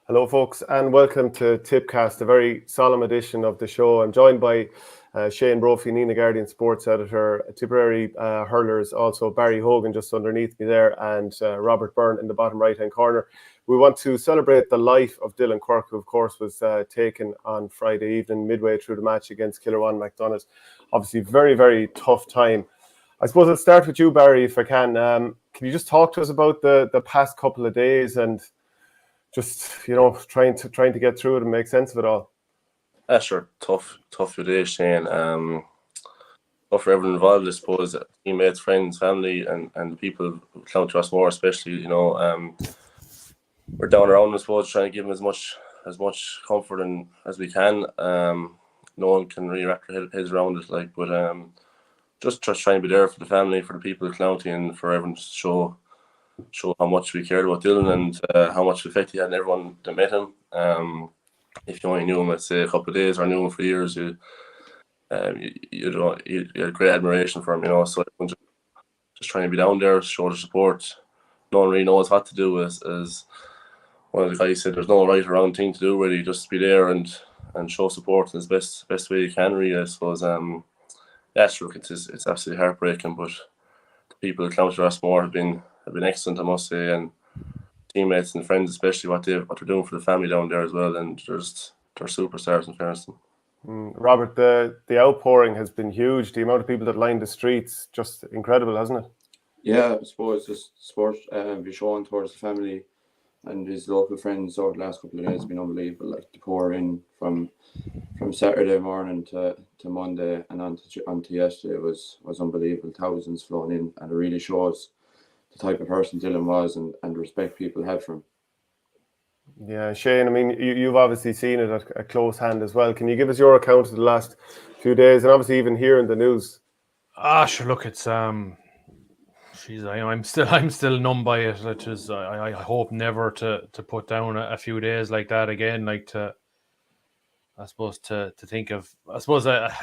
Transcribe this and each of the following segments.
Hello, folks, and welcome to Tippcast, a very solemn edition of the show. I'm joined by Shane Brophy, Nina Guardian Sports Editor, Tipperary hurlers, also Barry Hogan just underneath me there, and Robert Byrne in the bottom right-hand corner. We want to celebrate the life of Dillon Quirke, who, of course, was taken on Friday evening, midway through the match against Killerwan McDonagh. Obviously, very, very tough time. I suppose I'll start with you, Barry, if I can. Can you just talk to us about the past couple of days and just, trying to get through it and make sense of it all? Sure. Tough few days, Shane. Tough for everyone involved, I suppose. Teammates, friends, family, and people who count to us more, especially. We're down around, I suppose, trying to give them as much comfort and as we can. No one can really wrap their heads around it, but just trying to be there for the family, for the people of County, and for everyone to show how much we cared about Dillon and how much effect he had on everyone that met him. If you only knew him, let's say, a couple of days or knew him for years, you had great admiration for him. So just trying to be down there, show the support. No one really knows what to do. As one of the guys said, there's no right or wrong thing to do, really. Just be there and show support in the best way you can, really. I suppose. Sure, it's absolutely heartbreaking, but the people who counted us more have been excellent, I must say, and teammates and friends, especially what they're doing for the family down there as well, and they're superstars in fairness. Robert, the outpouring has been huge. The amount of people that lined the streets, just incredible, hasn't it? Yeah, I suppose the support be shown towards the family and his local friends over the last couple of days has been unbelievable. Like the pour in from Saturday morning to Monday and onto yesterday was unbelievable. Thousands flown in, and it really shows the type of person Dillon was and the respect people had for him. Yeah, Shane, I mean, you've obviously seen it at close hand as well. Can you give us your account of the last few days, and obviously even here in the news? Sure. Look, it's I'm still numb by it. Which is, I hope never to put down a few days like that again. To think of, a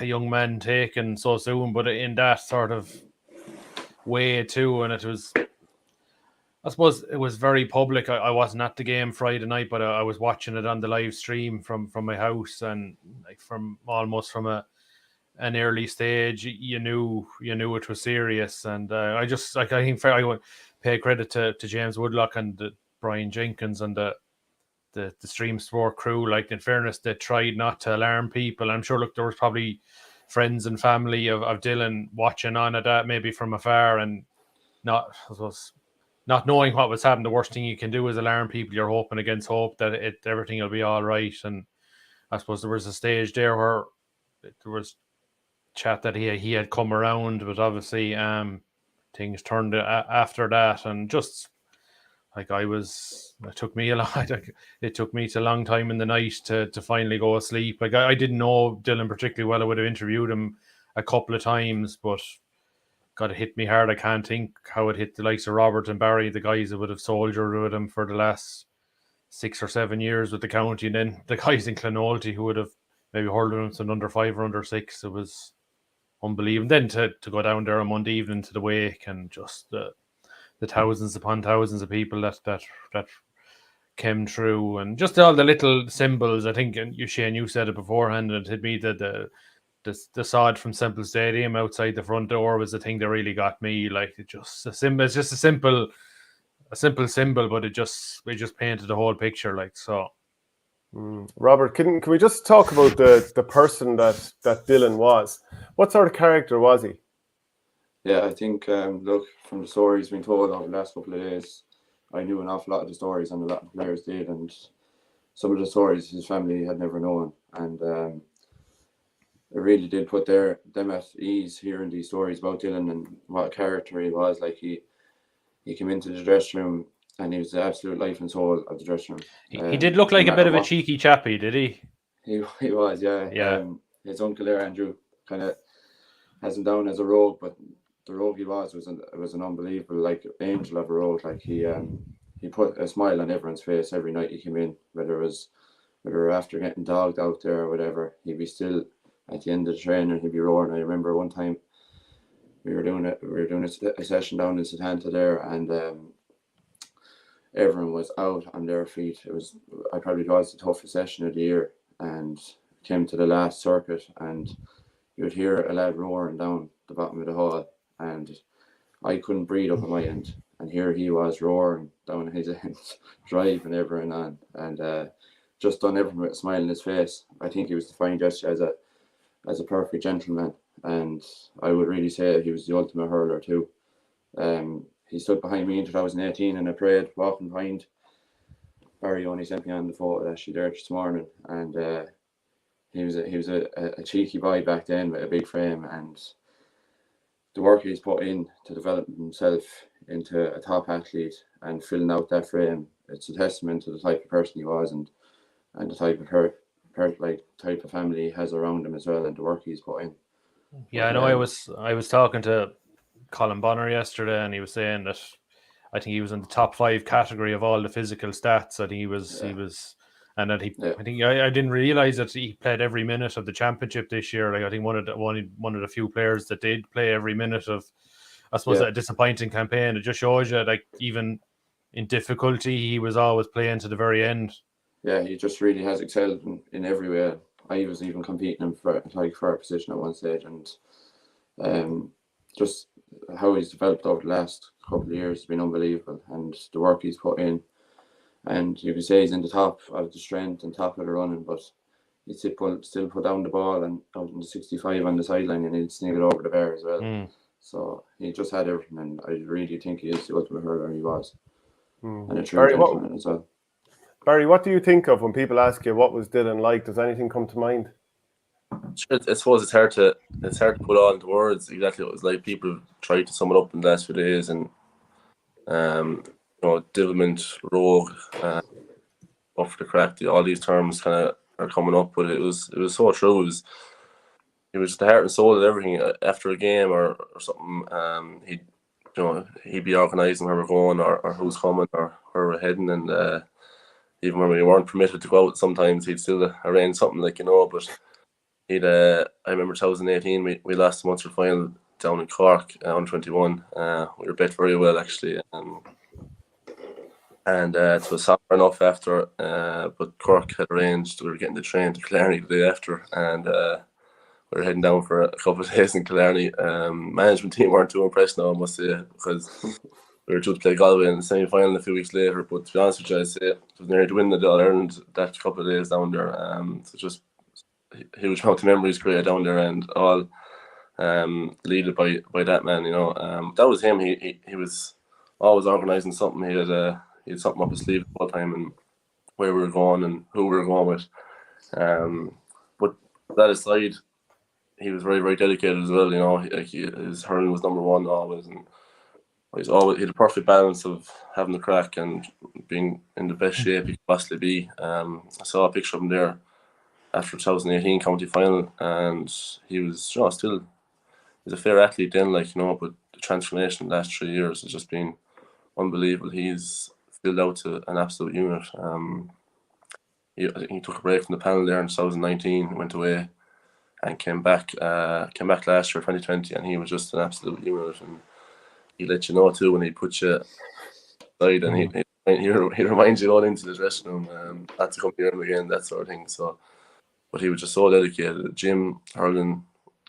young man taken so soon, but in that sort of way too, and it was. I suppose it was very public. I wasn't at the game Friday night, but I was watching it on the live stream from my house, and from an early stage, you knew it was serious. And I think I would pay credit to James Woodlock and Brian Jenkins and the Stream Sport crew. In fairness, they tried not to alarm people. I'm sure. Look, there was probably friends and family of Dillon watching on at that, maybe from afar, and not knowing what was happening. The worst thing you can do is alarm people. You're hoping against hope that everything will be all right. And I suppose there was a stage there where there was chat that he had come around, but obviously things turned after that, and just it took me a long time in the night to finally go to sleep. I didn't know Dillon particularly well. I would have interviewed him a couple of times, but God, it hit me hard. I can't think how it hit the likes of Robert and Barry, the guys that would have soldiered with him for the last 6 or 7 years with the county, and then the guys in Clonoulty who would have maybe hurled him to under 5 or under 6. It was unbelievable. Then to go down there on Monday evening to the wake, and just the thousands upon thousands of people that came through, and just all the little symbols. I think, and Shane, you said it beforehand, and it hit me that the sod from Semple Stadium outside the front door was the thing that really got me. It's just a simple symbol, but it just painted the whole picture. Robert, can we just talk about the person that Dillon was? What sort of character was he? Yeah, I think look, from the stories being told over the last couple of days, I knew an awful lot of the stories, and a lot of players did, and some of the stories his family had never known, and it really did put them at ease hearing these stories about Dillon and what a character he was. He came into the dressing room and he was the absolute life and soul of the dressing room. He did look like a bit of a cheeky chappy, did he? He was, yeah. Yeah. His uncle there, Andrew, kind of has him down as a rogue, but the rogue he was an unbelievable, angel of a rogue. He put a smile on everyone's face every night he came in, whether after getting dogged out there or whatever. He'd be still at the end of the training, he'd be roaring. I remember one time we were doing a session down in Setanta there, and everyone was out on their feet. I probably was the toughest session of the year, and came to the last circuit, and you would hear a lad roaring down the bottom of the hall, and I couldn't breathe up at my end, and here he was roaring down at his end, driving everyone on, and just done everything with a smile on his face. I think he was defined just as a perfect gentleman, and I would really say he was the ultimate hurler too. He stood behind me in 2018 in a parade, walking behind. Barry only sent me on the photo actually there this morning, and he was a cheeky boy back then with a big frame, and the work he's put in to develop himself into a top athlete and filling out that frame, it's a testament to the type of person he was, and the type of family he has around him as well, and the work he's put in. Yeah, I know. I was talking to Colin Bonner yesterday, and he was saying that I think he was in the top 5 category of all the physical stats. I think he was, and that I think I didn't realize that he played every minute of the championship this year. Like, I think one of the few players that did play every minute of, I suppose, a disappointing campaign. It just shows you, like, even in difficulty, he was always playing to the very end. Yeah, he just really has excelled in every way. I was even competing him for a position at one stage, and just how he's developed over the last couple of years has been unbelievable, and the work he's put in. And you could say he's in the top of the strength and top of the running, but he'd still put down the ball and out in the 65 on the sideline, and he'd sneak it over the bar as well. So he just had everything, and I really think he is the ultimate hurler. He was, and a true gentleman as well. Barry, what do you think of when people ask you what was Dillon like? Does anything come to mind? I suppose it's hard to put all into words exactly what it was like. People try to sum it up in the last few days, and devilment, rogue, off the crack. All these terms kind of are coming up, but it was so true. It was the heart and soul of everything. After a game or something, he'd be organising where we're going or who's coming or where we're heading, and even when we weren't permitted to go out, sometimes he'd still arrange something, like, but he'd. I remember 2018, we lost the Munster final down in Cork on 21. We were bet very well actually, and it was sober enough after. But Cork had arranged we were getting the train to Killarney the day after, and we were heading down for a couple of days in Killarney. Management team weren't too impressed now, I must say, because we were due to play Galway in the semi-final a few weeks later. But to be honest with you, I'd say it was near to win the All-Ireland that couple of days down there. So just huge amount of memories created down there, and all leaded by that man. That was him. He was always organising something. He had something up his sleeve all the time, and where we were going and who we were going with. But that aside, he was very, very dedicated as well. His hurling was number one always, and he had a perfect balance of having the crack and being in the best shape he could possibly be. I saw a picture of him there after 2018 county final, and he was still he's a fair athlete then, but the transformation in the last 3 years has just been unbelievable. He's filled out to an absolute unit. I think he took a break from the panel there in 2019, went away, and came back last year, 2020, and he was just an absolute unit. And he let you know too when he put you aside, and he reminds you all into the dressing room, not to come near him again, that sort of thing. So, but he was just so dedicated. Gym, hurling,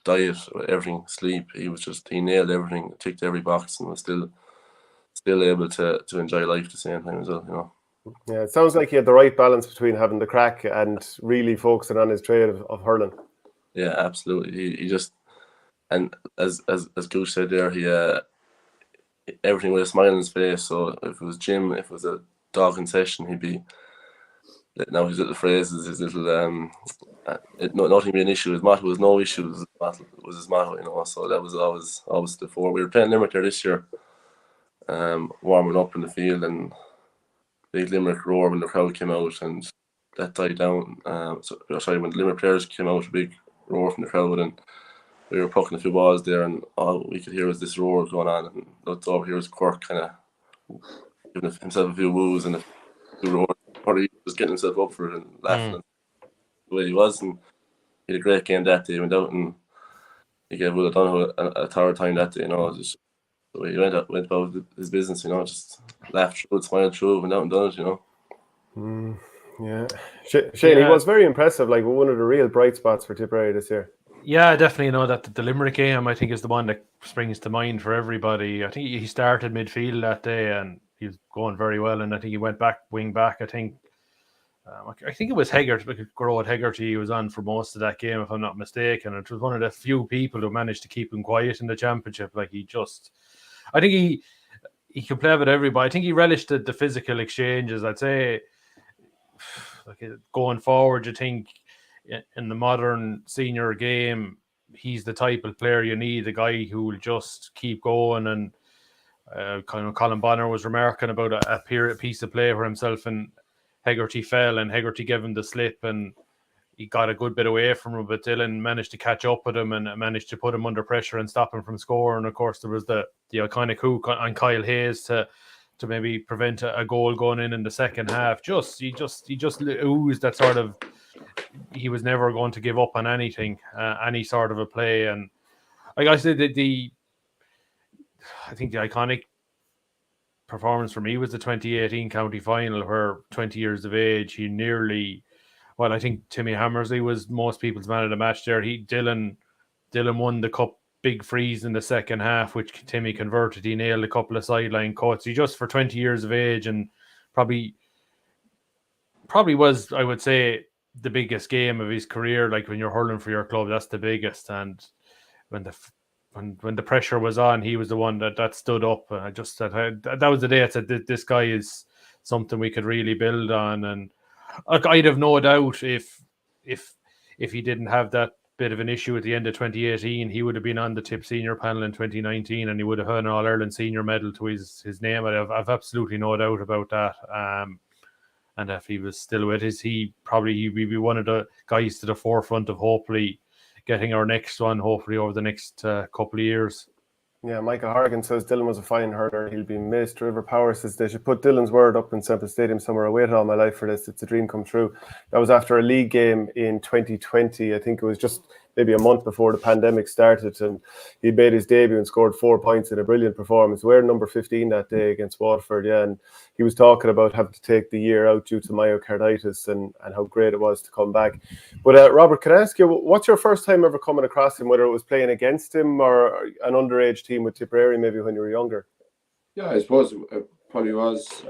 diet, everything, sleep. He nailed everything, ticked every box, and was still able to enjoy life at the same time as well. Yeah, it sounds like he had the right balance between having the crack and really focusing on his trade of hurling. Yeah, absolutely. He just, and as Gooch said there, he everything with a smile on his face. So if it was gym, if it was a dogging session, he'd be letting out his little phrases, his little nothing be an issue. His motto was no issues. Was his motto, So that was always the fore. We were playing Limerick there this year, warming up in the field, and big Limerick roar when the crowd came out, and that died down. When the Limerick players came out, a big roar from the crowd, and we were pucking a few balls there, and all we could hear was this roar going on, and looked over here was Quirke kind of giving himself a few woos and a few roars, or he was getting himself up for it and laughing the way he was. And he had a great game that day. He went out and he gave Will O'Donoghue a third time that day. he went about his business, you know, just laughed through it, smiled through it, went out and done it, you know. Yeah. Shane, he was very impressive, like one of the real bright spots for Tipperary this year. Yeah, definitely. You know that the Limerick game, I think, is the one that springs to mind for everybody. I think he started midfield that day, and he was going very well. And I think he went back, wing back. I think it was Garrod Hegarty. He was on for most of that game, if I'm not mistaken. It was one of the few people who managed to keep him quiet in the championship. Like I think he could play with everybody. I think he relished the physical exchanges. I'd say, like going forward, you think in the modern senior game, he's the type of player you need, a guy who will just keep going. And kind of Colin Bonner was remarking about a piece of play for himself, and Hegarty fell, and Hegarty gave him the slip, and he got a good bit away from him, but Dillon managed to catch up with him and managed to put him under pressure and stop him from scoring. Of course, there was the iconic hook on Kyle Hayes to maybe prevent a goal going in the second half. He just oozed that sort of, he was never going to give up on anything, any sort of a play. And like I said, I think the iconic performance for me was the 2018 county final, where 20 years of age, he nearly, well, I think Timmy Hammersley was most people's man of the match there. Dillon won the cup big freeze in the second half, which Timmy converted. He nailed a couple of sideline cuts. He just, for 20 years of age, and probably was, I would say, the biggest game of his career. Like when you're hurling for your club, that's the biggest. And when the pressure was on, he was the one that stood up. And I just said that was the day I said, this guy is something we could really build on. And I'd have no doubt if he didn't have that bit of an issue at the end of 2018, he would have been on the Tip senior panel in 2019, and he would have had an All-Ireland senior medal to his name. I've absolutely no doubt about that. And if he was still with us, he'd be one of the guys to the forefront of hopefully getting our next one, hopefully over the next couple of years. Yeah, Michael Horgan says Dillon was a fine hurler. He'll be missed. River Power says they should put Dillon's word up in Semple Stadium somewhere. I waited all my life for this. It's a dream come true. That was after a league game in 2020. I think it was just maybe a month before the pandemic started, and he made his debut and scored 4 points in a brilliant performance. We're number 15 that day against Waterford, yeah, and he was talking about having to take the year out due to myocarditis and how great it was to come back. But Robert, can I ask you, what's your first time ever coming across him, whether it was playing against him or an underage team with Tipperary maybe when you were younger? Yeah, I suppose it probably was.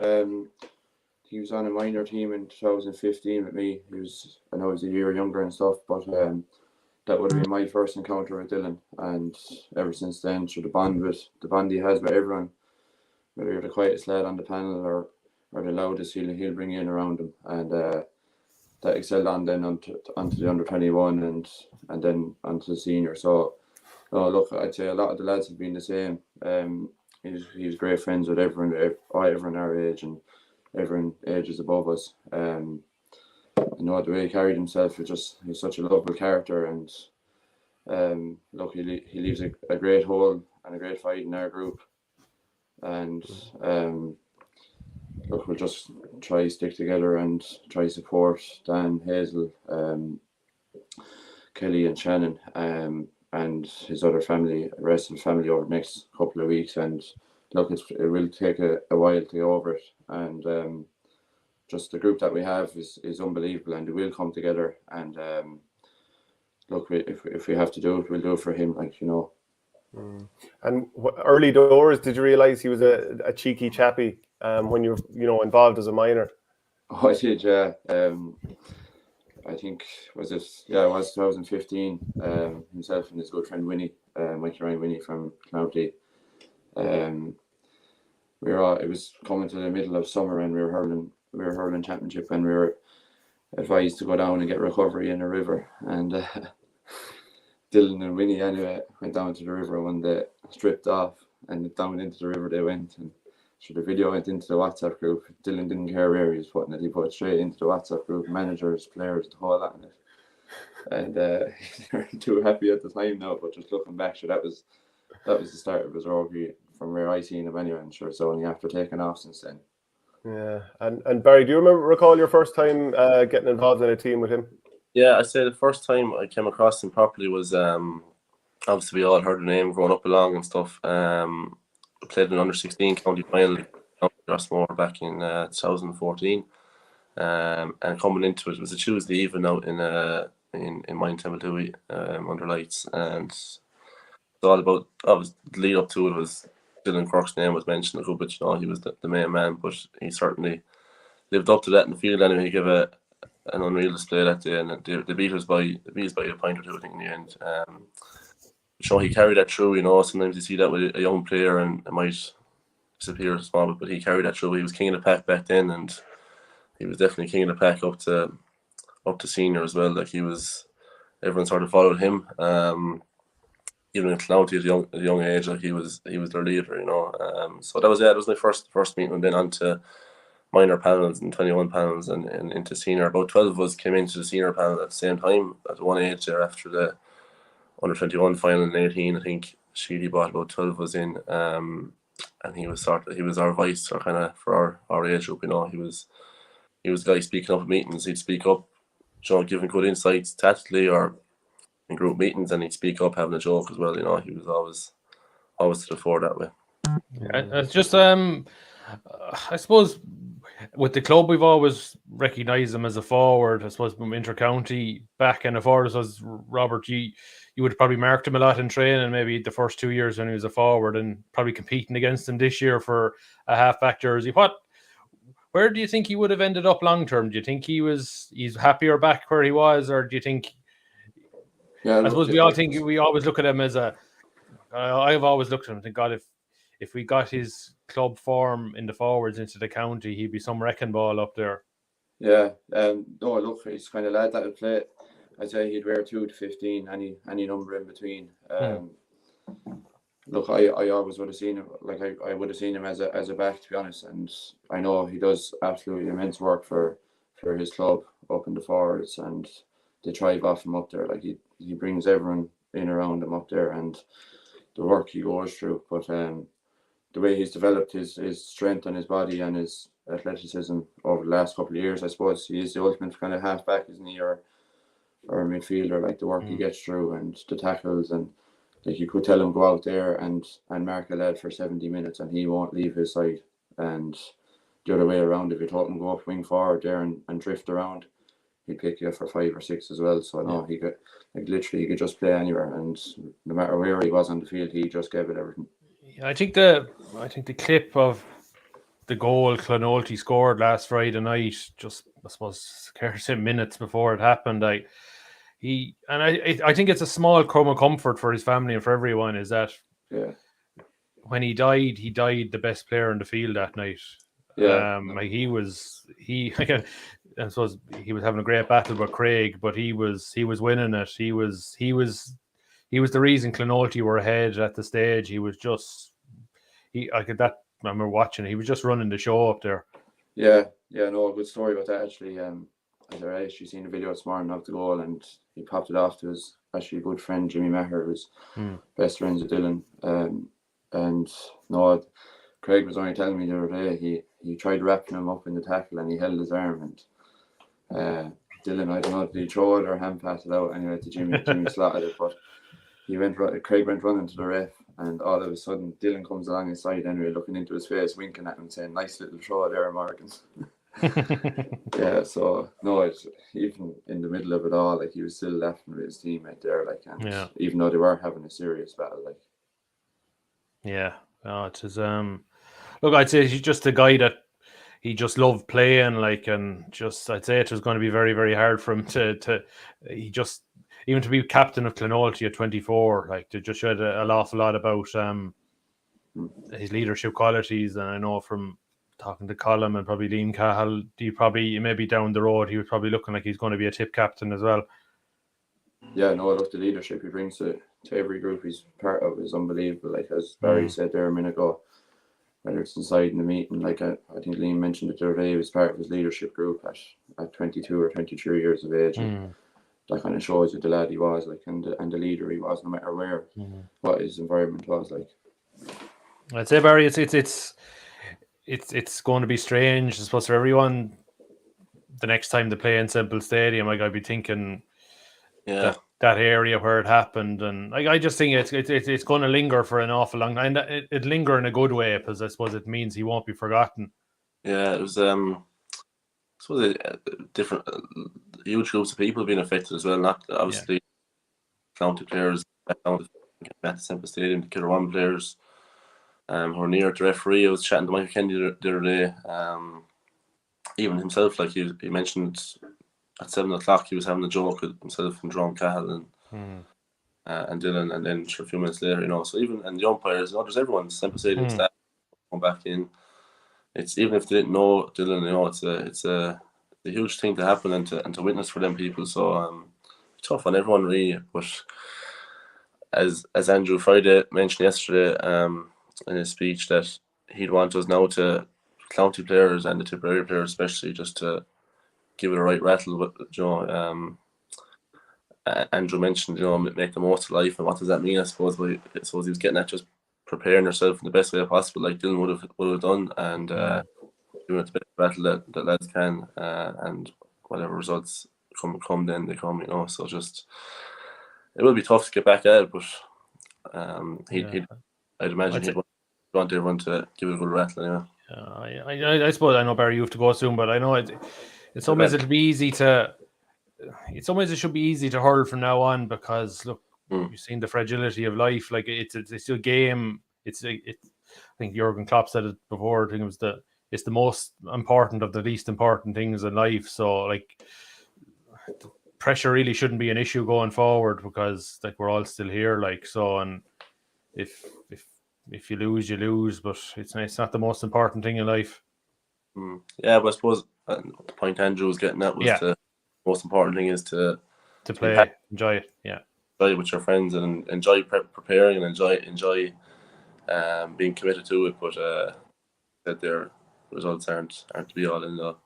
He was on a minor team in 2015 with me. I know he was a year younger and stuff, but that would have been my first encounter with Dillon. And ever since then, through the bond he has with everyone, whether you're the quietest lad on the panel or the loudest, he'll bring you in around him. And that excelled on then onto the under 21 and then onto the senior. So, look, I'd say a lot of the lads have been the same. He's great friends with everyone our age and everyone ages above us. I know the way he carried himself, he's such a lovable character, and look, he leaves a great hole and a great fight in our group. And look, we'll just try to stick together and try to support Dan, Hazel, Kelly and Shannon, and his other family, the rest of the family over the next couple of weeks. And look, it will take a while to go over it, and just the group that we have is unbelievable, and it will come together. And look, if we have to do it, we'll do it for him, like, you know. And early doors, did you realise he was a cheeky chappy when you were involved as a minor? Oh, I did, yeah. I think it was 2015. Himself and his good friend Winnie, Mikey Ryan Winnie from County. It was coming to the middle of summer, and we were hurling championship, and we were advised to go down and get recovery in a river. And Dillon and Winnie anyway went down to the river one day, stripped off, and down into the river they went. And so the video went into the WhatsApp group. Dillon didn't care where he was putting it. He put it straight into the WhatsApp group, managers, players, the whole lot in it. And they weren't too happy at the time now, but just looking back, so that was the start of his rugby from where I seen him anyway. I'm sure it's only after taking off since then. Yeah. And Barry, do you recall your first time getting involved in a team with him? Yeah, I'd say the first time I came across him properly was obviously we all heard the name growing up along and stuff. played an under-16 county final in County Rossmore back in 2014. And coming into it was a Tuesday evening out in Mine Temple under lights, and it's all about, obviously the lead up to it was Dillon Quirke's name was mentioned a good bit, he was the main man, but he certainly lived up to that in the field anyway. He gave an unreal display that day, and they beat us by a point or two, I think, in the end. He carried that through, sometimes you see that with a young player and it might disappear a small bit, but he carried that through. He was king of the pack back then, and he was definitely king of the pack up to senior as well. Like everyone sort of followed him. Even in Clouty at a young age, like he was their leader, So that was my first meeting, and then on to minor panels and 21 panels and into senior. About 12 of us came into the senior panel at the same time at one age there after the under 21 final in 18. I think Sheedy brought about 12 of us in, and he was our voice, or kind of for our age group. He was the guy speaking up at meetings. He'd speak up, giving good insights tactically or in group meetings, and he'd speak up having a joke as well. He was always to the fore that way. It's just I suppose with the club we've always recognised him as a forward. I suppose from inter-county back and the forwards was Robert. You would have probably marked him a lot in training, maybe the first 2 years when he was a forward, and probably competing against him this year for a half-back jersey. Where do you think he would have ended up long term? Do you think he's happier back where he was, or do you think? Yeah, I suppose we always look at him as I've always looked at him and think, God, if we got his club form in the forwards into the county, he'd be some wrecking ball up there. Yeah, no, look, he's kind of lad that would play. I'd say he'd wear 2 to 15, any number in between. Look, I always would have seen him, like I would have seen him as a back, to be honest. And I know he does absolutely immense work for his club up in the forwards, and they thrive off him up there. Like he brings everyone in around him up there, and the work he goes through. But the way he's developed his strength on his body and his athleticism over the last couple of years, I suppose he is the ultimate kind of halfback, isn't he, or a midfielder? Like the work he gets through and the tackles, and like you could tell him go out there and mark a lad for 70 minutes and he won't leave his side. And the other way around, if you told him go up wing forward there and drift around, he'd pick you for 5 or 6 as well. So no, he could just play anywhere, and no matter where he was on the field, he just gave it everything. Yeah, I think the clip of the goal Clonolty scored last Friday night, just I suppose scarce minutes before it happened, I think it's a small crumb of comfort for his family and for everyone, is that when he died the best player in the field that night. I suppose he was having a great battle with Craig, but he was winning it. He was the reason Clonolty were ahead at the stage. I remember watching it. He was just running the show up there. Yeah, no, a good story about that actually. I actually seen the video this morning of the goal, and he popped it off to his actually good friend Jimmy Maher, who's best friends with Dillon. And no, Craig was only telling me the other day he tried wrapping him up in the tackle and he held his arm, and Dillon, I don't know, did he throw it or hand pass it out anyway to Jimmy? Jimmy slotted it, but Craig went running to the ref, and all of a sudden Dillon comes along his side anyway, looking into his face, winking at him, saying, "Nice little throw there, Morgan." Yeah, so no, it's even in the middle of it all, like he was still laughing with his teammate there, like, and even though they were having a serious battle, like. Yeah, no, it is. Look, I'd say he's just a guy that he just loved playing, like, and just I'd say it was going to be very, very hard for him to even to be captain of Clonolty at 24, like, to just shed an awful lot about his leadership qualities. And I know from talking to Colin and probably Liam Cahill, maybe down the road he was probably looking like he's going to be a tip captain as well. Yeah, no, look, the leadership he brings to every group he's part of is unbelievable. Like, as Barry said there a minute ago, whether it's inside in the meeting, like I think Liam mentioned it the other day, he was part of his leadership group at 22 or 23 years of age. That kind of shows you the lad he was, like, and the leader he was, no matter where, what his environment was like. I'd say, Barry, it's going to be strange, I suppose, for everyone. The next time they play in Semple Stadium, like, I'd be thinking that that area where it happened, and I just think it's going to linger for an awful long time. And it linger in a good way, because I suppose it means he won't be forgotten. Yeah, it was suppose different huge groups of people being affected as well. Not obviously county players at the Semple Stadium, the Kilruan players who are near the referee. I was chatting to Michael Kennedy the other day. Even himself, like he mentioned at 7 o'clock, he was having a joke with himself and Jerome Cahill and Dillon, and then a few minutes later, so even and the umpires, there's everyone, Semple Stadium staff come back in. It's even if they didn't know Dillon, it's a huge thing to happen and to witness for them people. So tough on everyone really. But as Andrew Friday mentioned yesterday in his speech, that he'd want us now to county players and the Tipperary players especially just to give it a right rattle. But Andrew mentioned make the most of life, and what does that mean? I suppose he was getting at just preparing yourself in the best way possible, like Dillon would have done, and doing it the best battle that lads can, and whatever results come then they come, So just it will be tough to get back at it, but I'd imagine he'd want everyone to give it a good rattle anyway. I suppose I know, Barry, you have to go soon, but I know in some ways it'll be easy to. In some ways, it should be easy to hurl from now on, because look, you've seen the fragility of life. Like it's a game. I think Jurgen Klopp said it before. I think it's the most important of the least important things in life. So like, pressure really shouldn't be an issue going forward, because like we're all still here. Like so, and if you lose, you lose. But it's not the most important thing in life. Yeah, but I suppose the point Andrew was getting at was the most important thing is to play, enjoy it. Yeah, enjoy it with your friends and enjoy preparing and enjoy being committed to it. But that their results aren't to be all in though.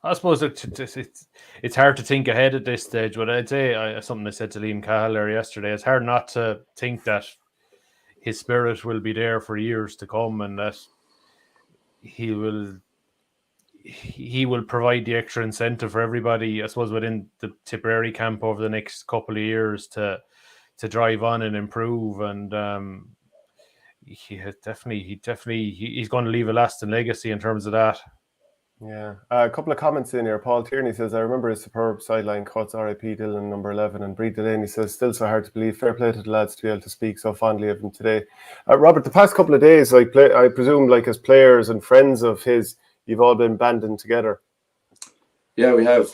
I suppose it's hard to think ahead at this stage, but I'd say something I said to Liam Cahill there yesterday. It's hard not to think that his spirit will be there for years to come, and that he will provide the extra incentive for everybody, I suppose, within the Tipperary camp over the next couple of years to drive on and improve. And he's going to leave a lasting legacy in terms of that. Yeah, a couple of comments in here. Paul Tierney says, I remember his superb sideline cuts, RIP Dillon, number 11. And Breed Delaney says, still so hard to believe. Fair play to the lads to be able to speak so fondly of him today. Robert, the past couple of days, I presume, like as players and friends of his, you've all been banding together. Yeah, we have.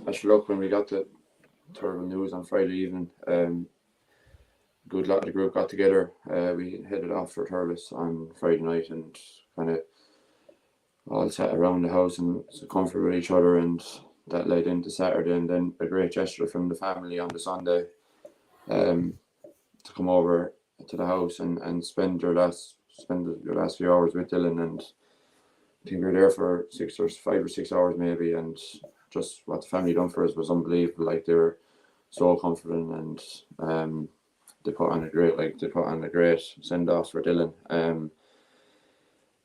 Actually, look, when we got the terrible news on Friday evening, good lot of the group got together. We headed off for Thurles on Friday night and kind of all sat around the house and comfort with each other, and that led into Saturday, and then a great gesture from the family on the Sunday to come over to the house and spend your last few hours with Dillon. And I think we were there for 5 or 6 hours maybe, and just what the family done for us was unbelievable. Like, they were so comforting, and they put on a great send off for Dillon.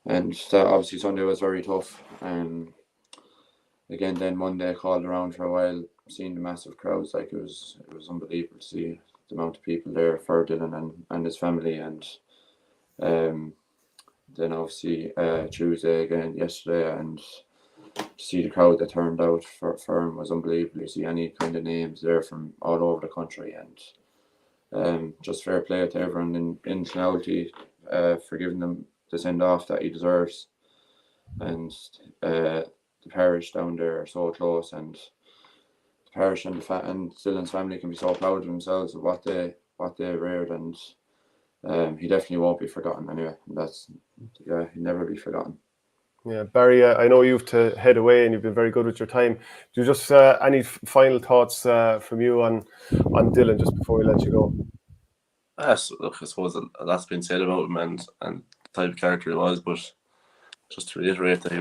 And that obviously Sunday was very tough. Again, then Monday called around for a while, seeing the massive crowds. Like, it was unbelievable to see the amount of people there for Dillon and his family. And then obviously Tuesday again yesterday, and to see the crowd that turned out for him was unbelievable. You see any kind of names there from all over the country, and just fair play to everyone in Clowney for giving them the send off that he deserves. And the parish down there are so close, and the parish and Dillon's family can be so proud of themselves of what they reared, and he definitely won't be forgotten anyway. He'll never be forgotten. Yeah, Barry, I know you have to head away and you've been very good with your time. Do you just any final thoughts from you on Dillon just before we let you go? Yes, look, I suppose a lot's been said about him and the type of character he was, but just to reiterate that he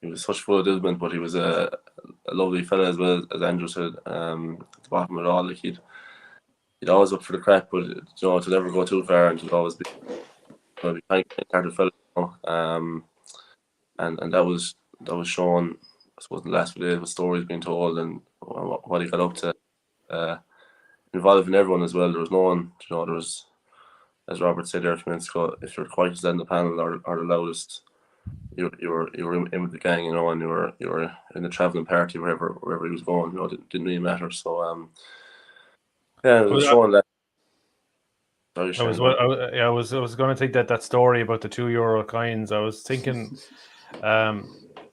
was such full of development, but he was a lovely fella as well, as Andrew said. At the bottom of it all, like he'd always up for the crack, but to never go too far, and to always be kind of fella, and that was shown I suppose the last few days with stories being told and what he got up to, involving everyone as well. There was no one, you know, there was, as Robert said there a few minutes ago, if you're the quietest in the panel or the loudest, you were in with the gang, you know, and you were in the travelling party wherever he was going, you know, it didn't really matter. So yeah, it was showing that. Sorry, I was going to take that story about the €2 coins. I was thinking, it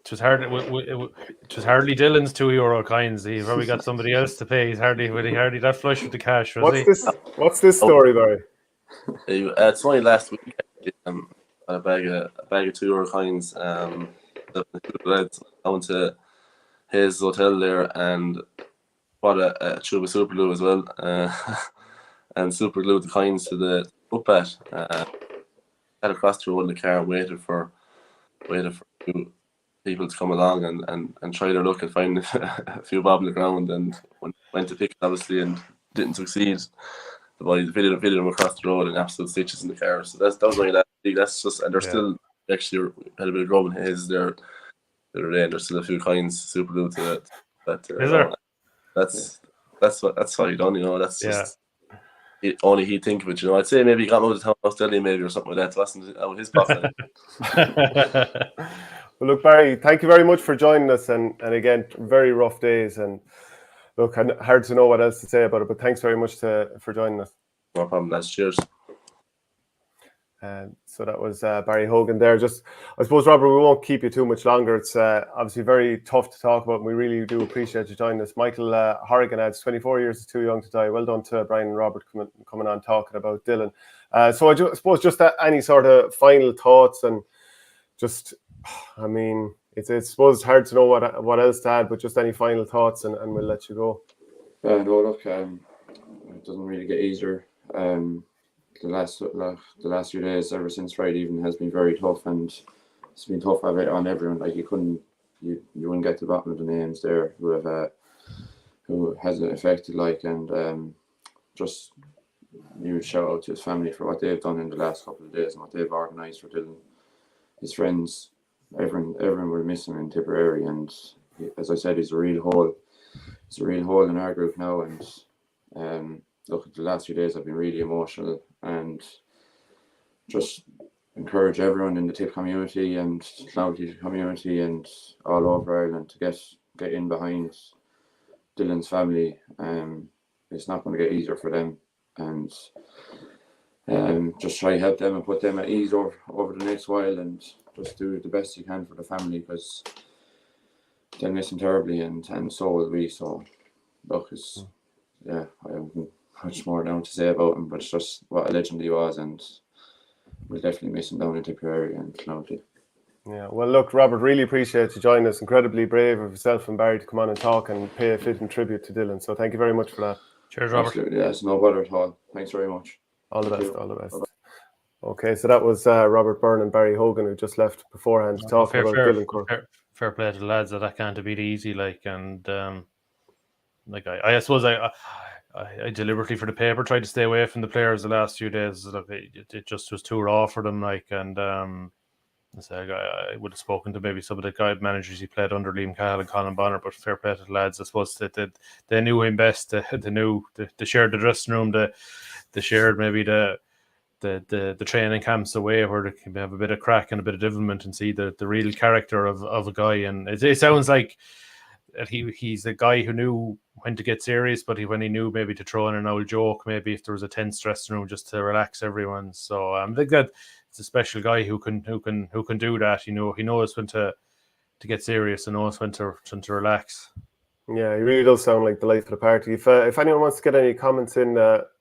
was hardly Dillon's €2 coins. He probably got somebody else to pay. He's hardly that flush with the cash. What's this story, Barry? It's only last week. A bag of €2 coins. I went to his hotel there and bought a tube of super glue as well, and super glued the coins to the footpath. Had across the road in the car, waited for people to come along and try their luck and find a few bob on the ground, and went to pick it obviously and didn't succeed. The boys fitted them across the road in absolute stitches in the car. So that was only that big. That's just, and they're still actually had a bit of grubbing his there the other day, and there's still a few coins super glued to it. But is there? That's what he done, you know. That's just only he think of it, you know. I'd say maybe he got out of town Australia maybe or something like that. It wasn't out of his pocket. Well, look, Barry, thank you very much for joining us, and again, very rough days, and look, hard to know what else to say about it, but thanks very much for joining us. No problem, lads. Cheers. So that was Barry Hogan there. Just, I suppose, Robert, we won't keep you too much longer. It's obviously very tough to talk about, and we really do appreciate you joining us. Michael Horrigan adds 24 years is too young to die. Well done to Brian and Robert coming on talking about Dillon. So I suppose just any sort of final thoughts, and just, I mean, I suppose it's hard to know what else to add, but just any final thoughts, and we'll let you go. No, look, it doesn't really get easier. The last few days, ever since Friday evening, has been very tough, and it's been tough on everyone. Like you wouldn't get to the bottom of the names there who has it affected. Like, and just huge shout out to his family for what they've done in the last couple of days and what they've organised for Dillon. His friends, everyone will miss him in Tipperary, and as I said, he's a real hole. It's a real hole in our group now, and look, the last few days have been really emotional, and just encourage everyone in the Tip community and Clouty community and all over Ireland to get in behind Dillon's family. It's not going to get easier for them, and just try to help them and put them at ease over the next while, and just do the best you can for the family, because they'll miss him terribly, and so will we. So look, I haven't much more down to say about him, but it's just what a legend he was, and we'll definitely miss him down in Tipperary and Clouty. Yeah, well, look, Robert, really appreciate you joining us. Incredibly brave of yourself and Barry to come on and talk and pay a fitting tribute to Dillon. So thank you very much for that. Cheers, Robert. Absolutely, yeah, it's no bother at all. Thanks very much. All the best. All the best. Okay, so that was Robert Byrne and Barry Hogan, who just left beforehand to talk about Dillon Quirke. Fair play to the lads. That can't be easy. Like, and like I suppose I deliberately for the paper tried to stay away from the players the last few days. Look, it just was too raw for them. Like, and I would have spoken to maybe some of the guy managers he played under, Liam Cahill and Colin Bonner, but fair play to the lads. I suppose that they knew him best. They shared the dressing room. They shared maybe the training camps away where they can have a bit of crack and a bit of development and see the real character of a guy. And it sounds like he's a guy who knew when to get serious, but when he knew maybe to throw in an old joke, maybe if there was a tense dressing room, just to relax everyone. So I think that it's a special guy who can do that. He knows when to get serious and knows when to relax. Yeah, he really does sound like the life of the party. If anyone wants to get any comments in,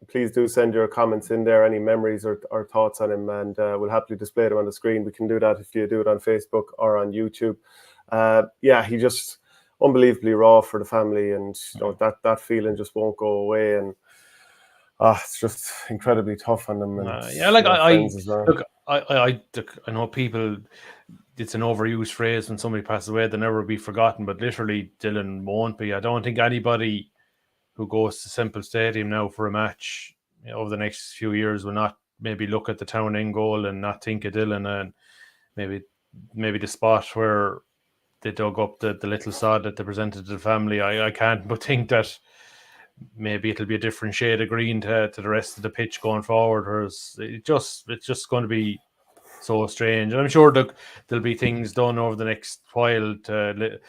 please do send your comments in there, any memories or thoughts on him, and we'll happily display them on the screen. We can do that if you do it on Facebook or on YouTube. He just unbelievably raw for the family, and that feeling just won't go away, and it's just incredibly tough on them. And I know people. It's an overused phrase when somebody passes away, they'll never be forgotten, but literally Dillon won't be. I don't think anybody who goes to Semple Stadium now for a match over the next few years will not maybe look at the town end goal and not think of Dillon, and maybe the spot where they dug up the little sod that they presented to the family. I can't but think that maybe it'll be a different shade of green to the rest of the pitch going forward. Whereas it's just going to be so strange. And I'm sure there'll be things done over the next while to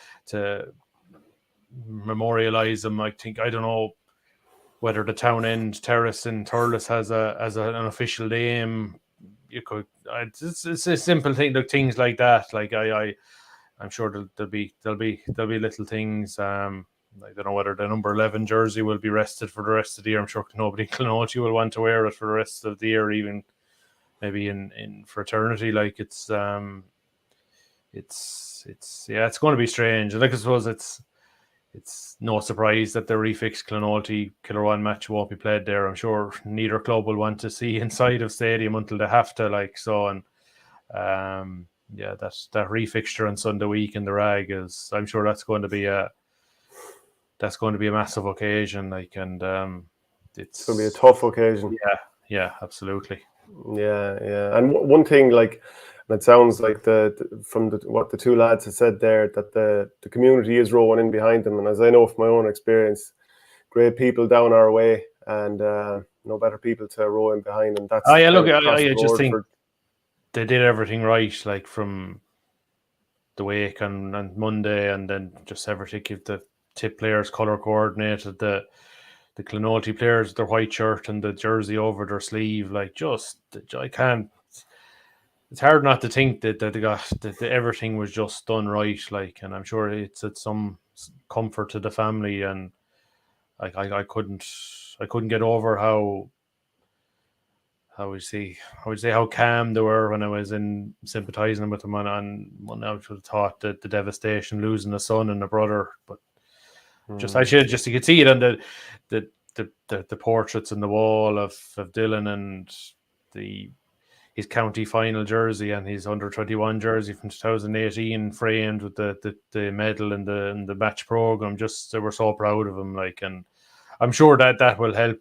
memorialise them. I don't know whether the Town End Terrace in Thurles has an official name. You could. It's a simple thing. Look, things like that. Like I'm sure there'll be little things. I don't know whether the number 11 jersey will be rested for the rest of the year. I'm sure nobody in Clonotty will want to wear it for the rest of the year, even maybe in fraternity. Like it's going to be strange. Like I suppose it's no surprise that the refixed Clonotty Kilruane match won't be played there. I'm sure neither club will want to see inside of stadium until they have to. Like so, and that refixture on Sunday week in the Rag is. I'm sure that's going to be a massive occasion. Like, and it's going to be a tough occasion. Yeah, absolutely. Yeah. And one thing, like, and it sounds like what the two lads have said there, that the community is rowing in behind them. And as I know from my own experience, great people down our way, and no better people to row in behind them. That's I just think they did everything right, like from the wake on Monday, and then just everything. If the Tip players colour coordinated, the Clonotty players, their white shirt and the jersey over their sleeve, like I can't. It's hard not to think that everything was just done right, like, and I'm sure it's some comfort to the family, and like I couldn't get over how would say how calm they were when I was in sympathising with them, and I would have thought that the devastation losing a son and a brother, but you could see it on the portraits on the wall of Dillon and his county final jersey and his under 21 jersey from 2018 framed with the medal and the match program. Just they were so proud of him, like, and I'm sure that will help.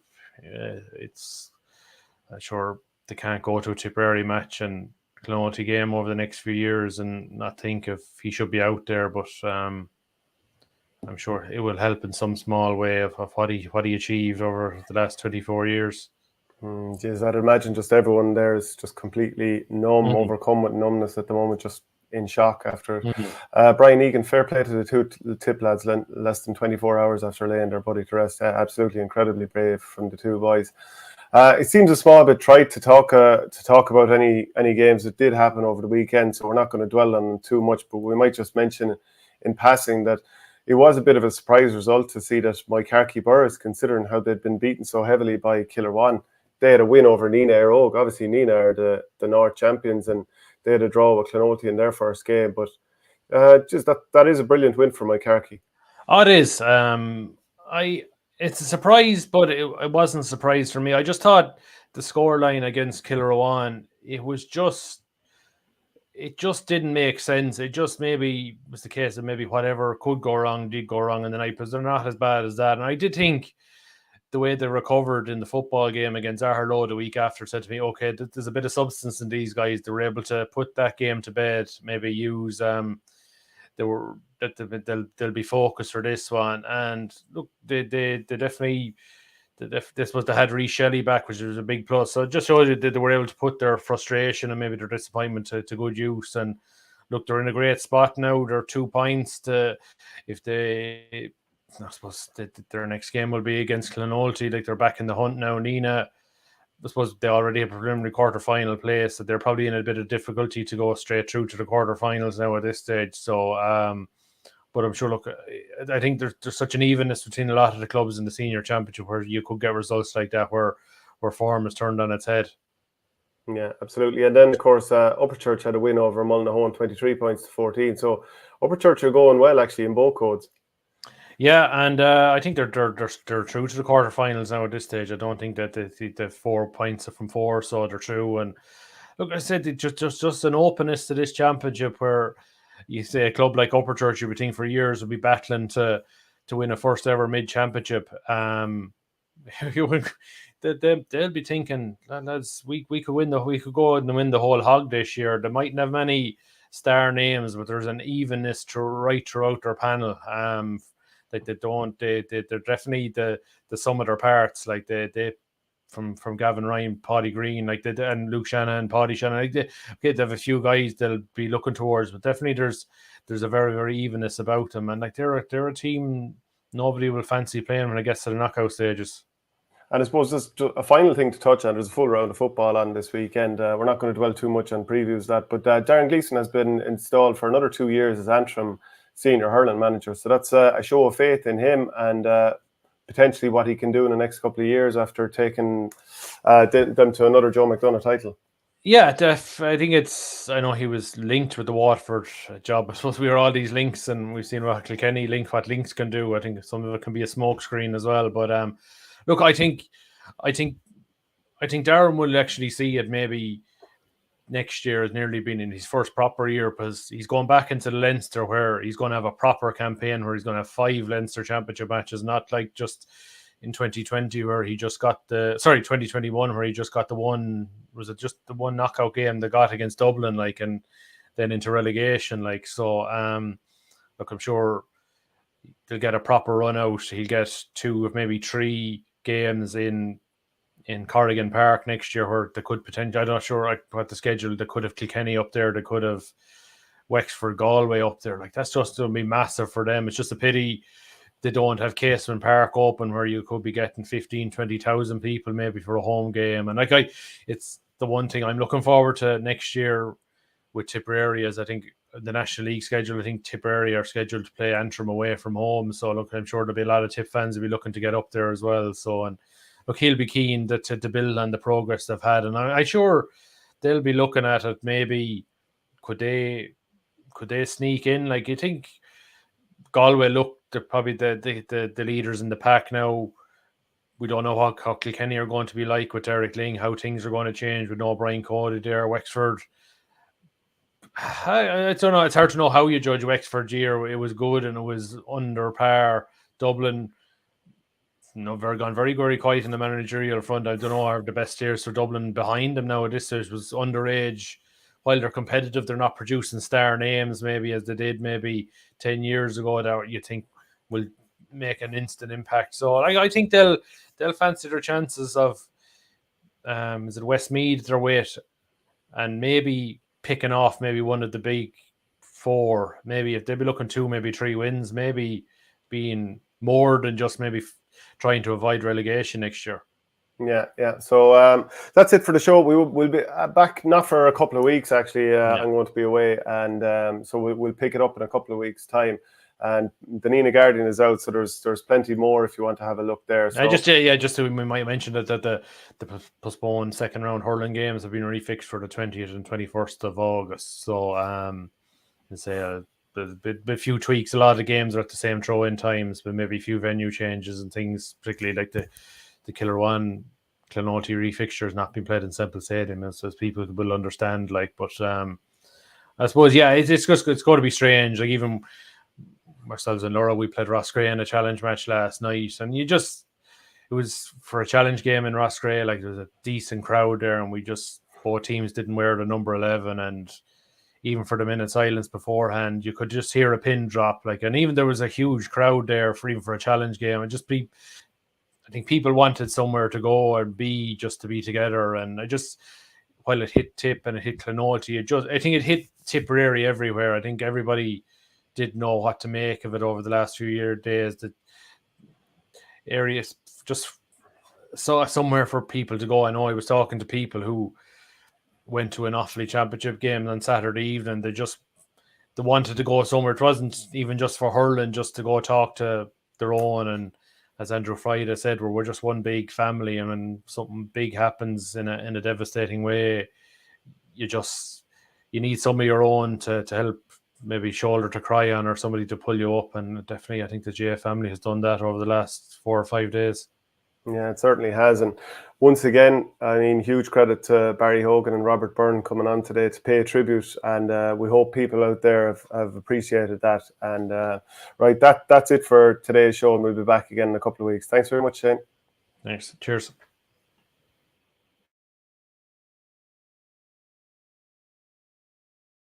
I'm sure they can't go to a Tipperary match and Clonotty game over the next few years and not think if he should be out there, but I'm sure it will help in some small way of what he achieved over the last 24 years. Geez, I'd imagine just everyone there is just completely numb, overcome with numbness at the moment, just in shock after. Brian Egan, fair play to the Tip lads, less than 24 hours after laying their body to rest. Absolutely incredibly brave from the two boys. It seems a small bit trite to talk about any games that did happen over the weekend, so we're not going to dwell on them too much, but we might just mention in passing that it was a bit of a surprise result to see that Moycarkey Burrs, considering how they'd been beaten so heavily by Kilruane, they had a win over Nina Air Og. Obviously, Nina are the North champions, and they had a draw with Clonotty in their first game. But just that is a brilliant win for Moycarkey. Oh, it is. It's a surprise, but it wasn't a surprise for me. I just thought the scoreline against Kilruane, it just didn't make sense. It just maybe was the case that maybe whatever could go wrong did go wrong in the night, because they're not as bad as that. And I did think the way they recovered in the football game against Aherlow the week after said to me, okay, there's a bit of substance in these guys. They were able to put that game to bed, maybe use they'll be focused for this one. And look, they definitely this was they had Rhys Shelley back, which was a big plus. So it just shows you that they were able to put their frustration and maybe their disappointment to good use. And look, they're in a great spot now. They're 2 points to if they. I suppose their next game will be against Clonotty. Like, they're back in the hunt now. Nina, I suppose they already have a preliminary quarter-final place, so they're probably in a bit of difficulty to go straight through to the quarter-finals now at this stage. So, but I'm sure, look, I think there's such an evenness between a lot of the clubs in the senior championship where you could get results like that where form is turned on its head. Yeah, absolutely. And then, of course, Upperchurch had a win over Mullinahone, 23 points to 14. So Upperchurch are going well, actually, in both codes. Yeah, and I think they're through to the quarterfinals now at this stage. I don't think that the 4 points are from 4, so they're through. And look, I said just an openness to this championship where you say a club like Upperchurch, you would think for years would be battling to win a first ever mid championship. They'll be thinking, lads, we could go and win the whole hog this year. They mightn't have many star names, but there's an evenness right throughout their panel. Like they're definitely the sum of their parts. Like they from Gavin Ryan, Paddy Green, like and Luke Shanahan, Paddy Shanahan. Like they have a few guys they'll be looking towards, but definitely there's a very, very evenness about them, and like they're a team nobody will fancy playing when it gets to the knockout stages. And I suppose just a final thing to touch on, there's a full round of football on this weekend. We're not going to dwell too much on previews of that, but Darren Gleeson has been installed for another 2 years as Antrim senior hurling manager. So that's a show of faith in him and potentially what he can do in the next couple of years after taking them to another Joe McDonagh title. Yeah, I think I know he was linked with the Waterford job. I suppose we are all these links, and we've seen what Kilkenny what links can do. I think some of it can be a smokescreen as well. But look, I think Darren will actually see it maybe next year as nearly being in his first proper year, because he's going back into the Leinster where he's going to have a proper campaign where he's going to have 5 Leinster Championship matches, not like just in 2020 where he just got 2021 where he just got the one knockout game they got against Dublin, like, and then into relegation, like. So look, I'm sure they'll get a proper run out. He'll get 2 of maybe 3 games in Corrigan Park next year where they could potentially, I'm not sure what the schedule, they could have Kilkenny up there, they could have Wexford, Galway up there. Like, that's just going to be massive for them. It's just a pity they don't have Casement Park open where you could be getting 15,000, 20,000 people maybe for a home game. And like it's the one thing I'm looking forward to next year with Tipperary is I think the National League schedule, I think Tipperary are scheduled to play Antrim away from home. So look, I'm sure there'll be a lot of Tip fans will be looking to get up there as well. So, and look, he'll be keen to build on the progress they've had. And I'm sure they'll be looking at it. Maybe could they sneak in? Like, you think Galway look, they're probably the leaders in the pack now. We don't know how Kilkenny are going to be like with Derek Ling, how things are going to change with no Brian Cody there. Wexford, I don't know. It's hard to know how you judge Wexford's year. It was good and it was under par. Dublin, gone very, very quiet in the managerial front. I don't know, are the best years for Dublin behind them now. This year was underage. While they're competitive, they're not producing star names maybe as they did maybe 10 years ago that you think will make an instant impact. So I think they'll fancy their chances of is it Westmeath their weight and maybe picking off maybe one of the big 4. Maybe if they'd be looking 2, maybe 3 wins, maybe being more than just maybe trying to avoid relegation next year. Yeah. So that's it for the show. We'll be back not for a couple of weeks actually. I'm going to be away, and so we'll pick it up in a couple of weeks' time. And the Nina Guardian is out, so there's plenty more if you want to have a look there. So we might mention that the postponed second round hurling games have been refixed for the 20th and 21st of August. So a few tweaks. A lot of the games are at the same throw-in times, but maybe a few venue changes and things, particularly like the Killer One Clonalty refixture has not been played in Semple Stadium, as people will understand. Like, but I suppose it's going to be strange. Like, even ourselves and Laura, we played Roscrea in a challenge match last night, and it was for a challenge game in Roscrea. Like, there was a decent crowd there, and both teams didn't wear the number 11, and even for the minute silence beforehand, you could just hear a pin drop. Like, and even there was a huge crowd there for a challenge game, and I think people wanted somewhere to go or be just to be together. And while it hit Tip and it hit Clonalty, I think it hit Tipperary everywhere. I think everybody did know what to make of it over the last few days. The areas just saw somewhere for people to go. I know I was talking to people who went to an Offaly Championship game on Saturday evening. They wanted to go somewhere. It wasn't even just for hurling, just to go talk to their own. And as Andrew Friday said, we're just one big family, and when something big happens in a devastating way, you need some of your own to help, maybe shoulder to cry on or somebody to pull you up. And definitely I think the GA family has done that over the last 4 or 5 days. Yeah, it certainly has. And once again, I mean, huge credit to Barry Hogan and Robert Byrne coming on today to pay tribute. And we hope people out there have appreciated that. And right, that's it for today's show. And we'll be back again in a couple of weeks. Thanks very much, Shane. Thanks. Cheers.